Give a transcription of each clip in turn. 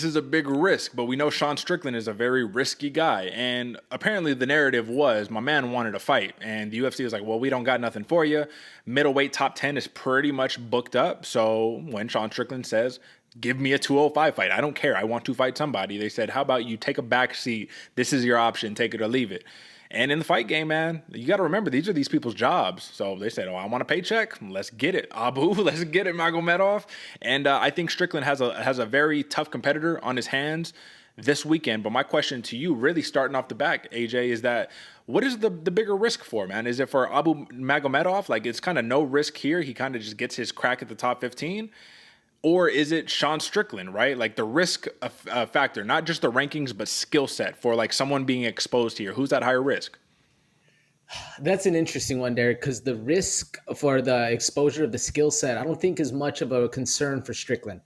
This is a big risk, but we know Sean Strickland is a very risky guy. And apparently the narrative was my man wanted a fight. And the UFC was like, well, we don't got nothing for you. Middleweight top 10 is pretty much booked up. So when Sean Strickland says, give me a 205 fight, I don't care, I want to fight somebody, they said, how about you take a back seat? This is your option, take it or leave it. And in the fight game, man, you got to remember, these are these people's jobs. So they said, oh, I want a paycheck. Let's get it, Abu. Let's get it, Magomedov. And I think Strickland has a very tough competitor on his hands this weekend. But my question to you, really starting off the back, AJ, is that what is the bigger risk for, man? Is it for Abu Magomedov? Like, it's kind of no risk here. He kind of just gets his crack at the top 15. Or is it Sean Strickland, right? Like the risk factor, not just the rankings, but skill set for like someone being exposed here. Who's at higher risk? That's an interesting one, Derek, because the risk for the exposure of the skill set, I don't think is much of a concern for Strickland.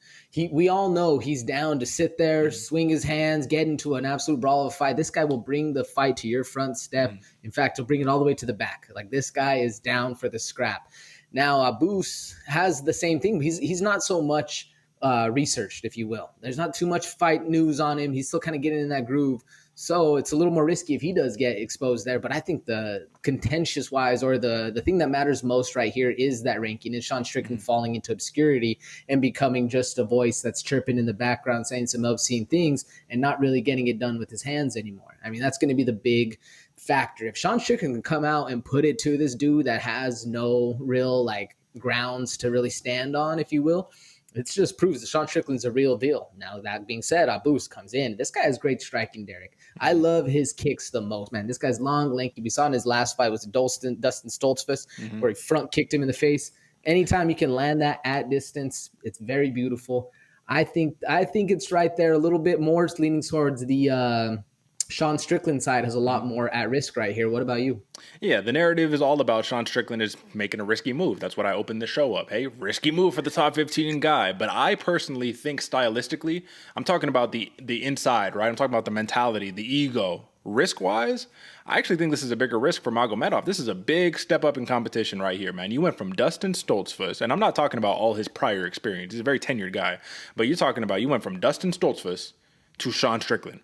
We all know he's down to sit there, swing his hands, get into an absolute brawl of a fight. This guy will bring the fight to your front step. In fact, he'll bring it all the way to the back. Like, this guy is down for the scrap. Now, Abus has the same thing. He's not so much researched, if you will. There's not too much fight news on him. He's still kind of getting in that groove. So it's a little more risky if he does get exposed there. But I think the contentious wise, or the thing that matters most right here is that ranking, is Sean Strickland falling into obscurity and becoming just a voice that's chirping in the background, saying some obscene things and not really getting it done with his hands anymore. I mean, that's going to be the big factor. If Sean Strickland can come out and put it to this dude that has no real like grounds to really stand on, if you will, it just proves that Sean Strickland's a real deal. Now, that being said, Abus comes in. This guy has great striking, Derek. I love his kicks the most, man. This guy's long, lanky. We saw in his last fight was Dustin Stoltzfus, where he front kicked him in the face. Anytime you can land that at distance, it's very beautiful. I think it's right there a little bit more. It's leaning towards the Sean Strickland side has a lot more at risk right here. What about you? Yeah, the narrative is all about Sean Strickland is making a risky move. That's what I opened the show up. Hey, risky move for the top 15 guy. But I personally think stylistically, I'm talking about the inside, right? I'm talking about the mentality, the ego. Risk-wise, I actually think this is a bigger risk for Magomedov. This is a big step up in competition right here, man. You went from Dustin Stoltzfus, and I'm not talking about all his prior experience. He's a very tenured guy. But you're talking about you went from Dustin Stoltzfus to Sean Strickland.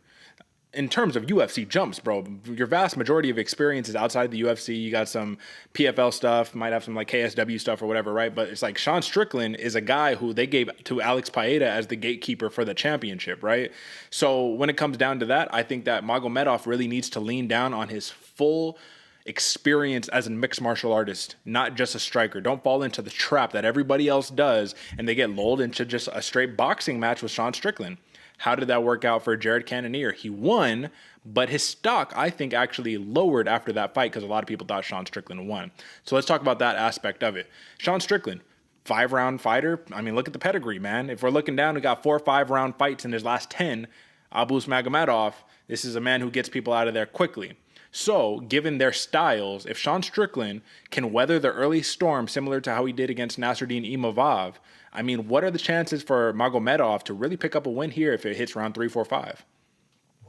In terms of UFC jumps, bro, your vast majority of experience is outside the UFC. You got some PFL stuff, might have some like KSW stuff or whatever, right? But it's like Sean Strickland is a guy who they gave to Alex Paeta as the gatekeeper for the championship, right? So when it comes down to that, I think that Magomedov really needs to lean down on his full experience as a mixed martial artist, not just a striker. Don't fall into the trap that everybody else does and they get lulled into just a straight boxing match with Sean Strickland. How did that work out for Jared Cannonier? He won, but his stock, I think, actually lowered after that fight because a lot of people thought Sean Strickland won. So let's talk about that aspect of it. Sean Strickland, 5-round fighter. I mean, look at the pedigree, man. If we're looking down, we got 4 5-round fights in his last 10. Abus Magomedov, this is a man who gets people out of there quickly. So, given their styles, if Sean Strickland can weather the early storm similar to how he did against Nasruddin Imavov, I mean, what are the chances for Magomedov to really pick up a win here if it hits round 3, 4, 5?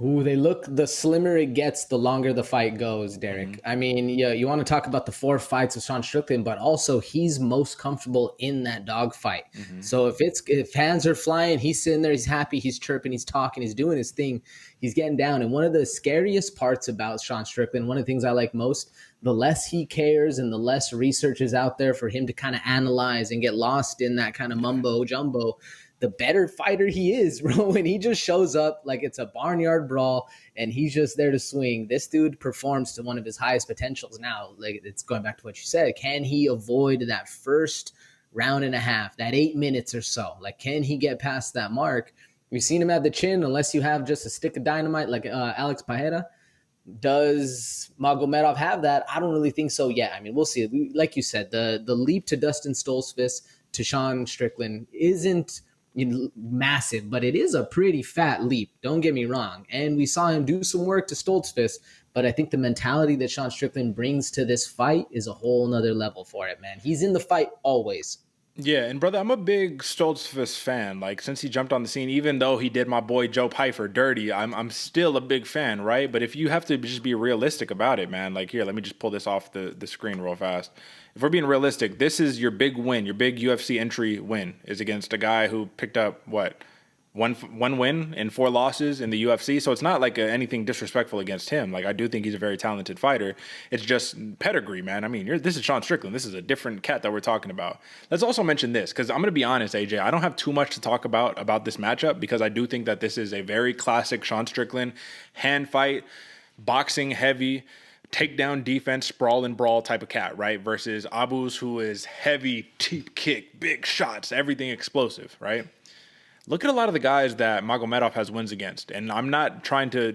Ooh, the slimmer it gets, the longer the fight goes, Derek. I mean, yeah, you want to talk about the 4 fights of Sean Strickland, but also he's most comfortable in that dog fight. So if hands are flying, he's sitting there, he's happy, he's chirping, he's talking, he's doing his thing, he's getting down. And one of the scariest parts about Sean Strickland, one of the things I like most, the less he cares and the less research is out there for him to kind of analyze and get lost in that kind of mumbo jumbo, the better fighter he is, bro. When he just shows up like it's a barnyard brawl and he's just there to swing, this dude performs to one of his highest potentials. Now, like, it's going back to what you said. Can he avoid that first round and a half, that 8 minutes or so? Like, can he get past that mark? We've seen him at the chin, unless you have just a stick of dynamite like Alex Paeta. Does Magomedov have that? I don't really think so yet. I mean, we'll see. Like you said, the leap to Dustin Stoltzfus to Sean Strickland isn't massive, but it is a pretty fat leap. Don't get me wrong. And we saw him do some work to Stoltzfus, but I think the mentality that Sean Strickland brings to this fight is a whole nother level for it, man. He's in the fight always. Yeah, and brother, I'm a big Stoltzfus fan. Like, since he jumped on the scene, even though he did my boy Joe Pyfer dirty, I'm still a big fan, right? But if you have to just be realistic about it, man, like, here, let me just pull this off the screen real fast. If we're being realistic, this is your big win, your big UFC entry win is against a guy who picked up, what, One win and 4 losses in the UFC. So it's not like anything disrespectful against him. Like, I do think he's a very talented fighter. It's just pedigree, man. I mean, this is Sean Strickland. This is a different cat that we're talking about. Let's also mention this, because I'm going to be honest, AJ, I don't have too much to talk about this matchup, because I do think that this is a very classic Sean Strickland hand fight, boxing heavy, takedown defense, sprawl and brawl type of cat, right? Versus Abus, who is heavy, deep kick, big shots, everything explosive, right? Look at a lot of the guys that Magomedov has wins against, and I'm not trying to,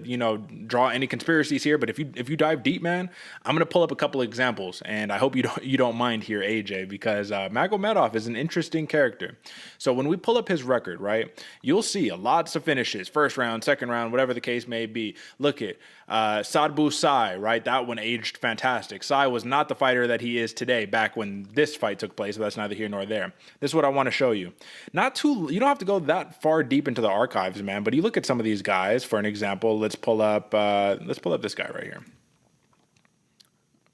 draw any conspiracies here. But if you dive deep, man, I'm gonna pull up a couple of examples, and I hope you don't mind here, AJ, because Magomedov is an interesting character. So when we pull up his record, right, you'll see lots of finishes, first round, second round, whatever the case may be. Look at Sadbu Sai, right? That one aged fantastic. Sai was not the fighter that he is today back when this fight took place, but that's neither here nor there. This is what I want to show you. You don't have to go that far deep into the archives, man, but you look at some of these guys. For an example, let's pull up this guy right here.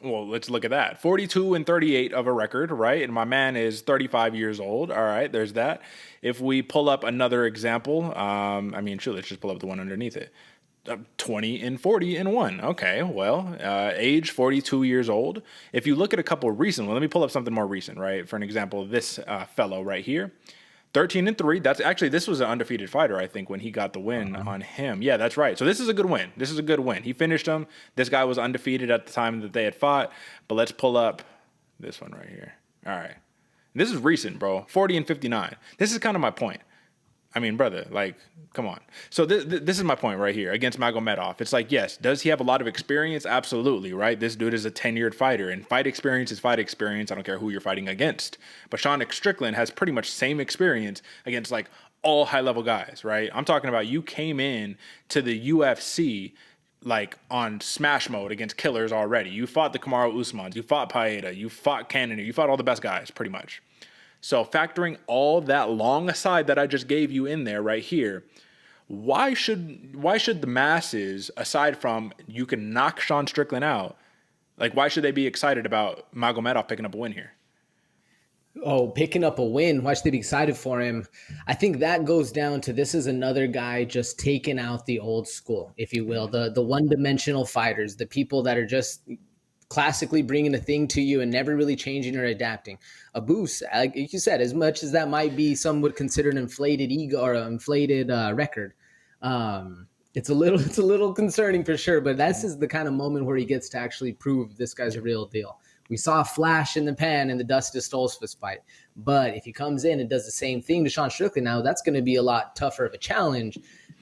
Well, let's look at that. 42 and 38 of a record, right? And my man is 35 years old. All right, there's that. If we pull up another example, let's just pull up the one underneath it. 20 and 40 and 1. Okay, well, age 42 years old. If you look at a couple recent, let me pull up something more recent, right? For an example, this fellow right here. 13 and 3. This was an undefeated fighter, I think, when he got the win on him. Yeah, that's right. So this is a good win. This is a good win. He finished him. This guy was undefeated at the time that they had fought. But let's pull up this one right here. All right. This is recent, bro. 40 and 59. This is kind of my point. I mean, brother, like, come on. So this is my point right here against Magomedov. It's like, yes, does he have a lot of experience? Absolutely, right? This dude is a tenured fighter, and fight experience is fight experience. I don't care who you're fighting against. But Sean Strickland has pretty much same experience against, like, all high-level guys, right? I'm talking about you came in to the UFC like on smash mode against killers already. You fought the Kamaru Usmans, you fought Paeta, you fought Cannonier, you fought all the best guys, pretty much. So factoring all that long aside that I just gave you in there right here, why should the masses, aside from you can knock Sean Strickland out, like why should they be excited about Magomedov picking up a win here? Oh, picking up a win. Why should they be excited for him? I think that goes down to this is another guy just taking out the old school, if you will, the one-dimensional fighters, the people that are just classically bringing a thing to you and never really changing or adapting. Abus, like you said, as much as that might be, some would consider an inflated ego or an inflated record. It's a little concerning for sure, but this is the kind of moment where he gets to actually prove this guy's a real deal. We saw a flash in the pan in the Dustin Stoltzfus fight, but if he comes in and does the same thing to Sean Strickland now, that's going to be a lot tougher of a challenge.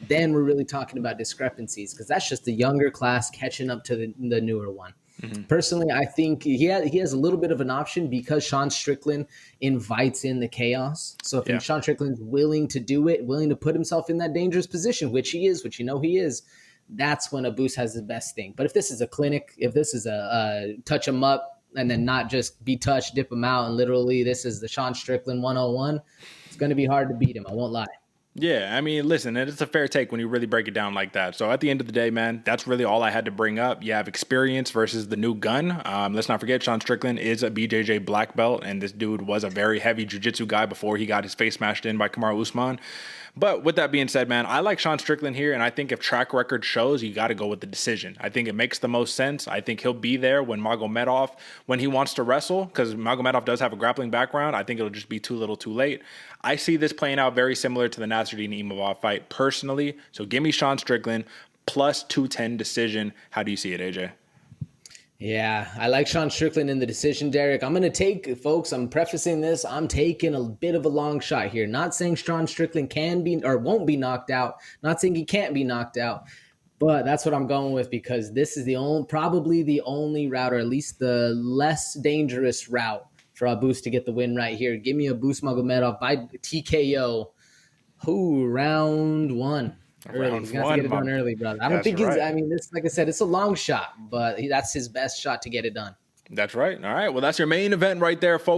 Then we're really talking about discrepancies because that's just the younger class catching up to the newer one. Mm-hmm. Personally, I think he has a little bit of an option because Sean Strickland invites in the chaos. So if Sean Strickland's willing to do it, willing to put himself in that dangerous position, which he is, which you know he is, that's when Abus has the best thing. But if this is a clinic, if this is a touch him up and then not just be touched, dip him out, and literally this is the Sean Strickland 101, it's going to be hard to beat him. I won't lie. Yeah, I mean, listen, it's a fair take when you really break it down like that. So at the end of the day, man, that's really all I had to bring up. You have experience versus the new gun. Let's not forget, Sean Strickland is a BJJ black belt, and this dude was a very heavy jiu-jitsu guy before he got his face smashed in by Kamaru Usman. But with that being said, man, I like Sean Strickland here, and I think if track record shows, you got to go with the decision. I think it makes the most sense. I think he'll be there when Magomedov, when he wants to wrestle, because Magomedov does have a grappling background. I think it'll just be too little too late. I see this playing out very similar to the Nasruddin Imavov fight personally. So give me Sean Strickland plus 210 decision. How do you see it, AJ? Yeah, I like Sean Strickland in the decision, Derek. I'm going to take, folks, I'm prefacing this, I'm taking a bit of a long shot here. Not saying Sean Strickland can be or won't be knocked out. Not saying he can't be knocked out. But that's what I'm going with because this is probably the only route, or at least the less dangerous route for Abus to get the win right here. Give me Abus Magomedov by TKO. Round one. Early. He's got to get it done early, brother. I don't think he's, I mean, this, like I said, it's a long shot, but that's his best shot to get it done. That's right. All right. Well, that's your main event right there, folks.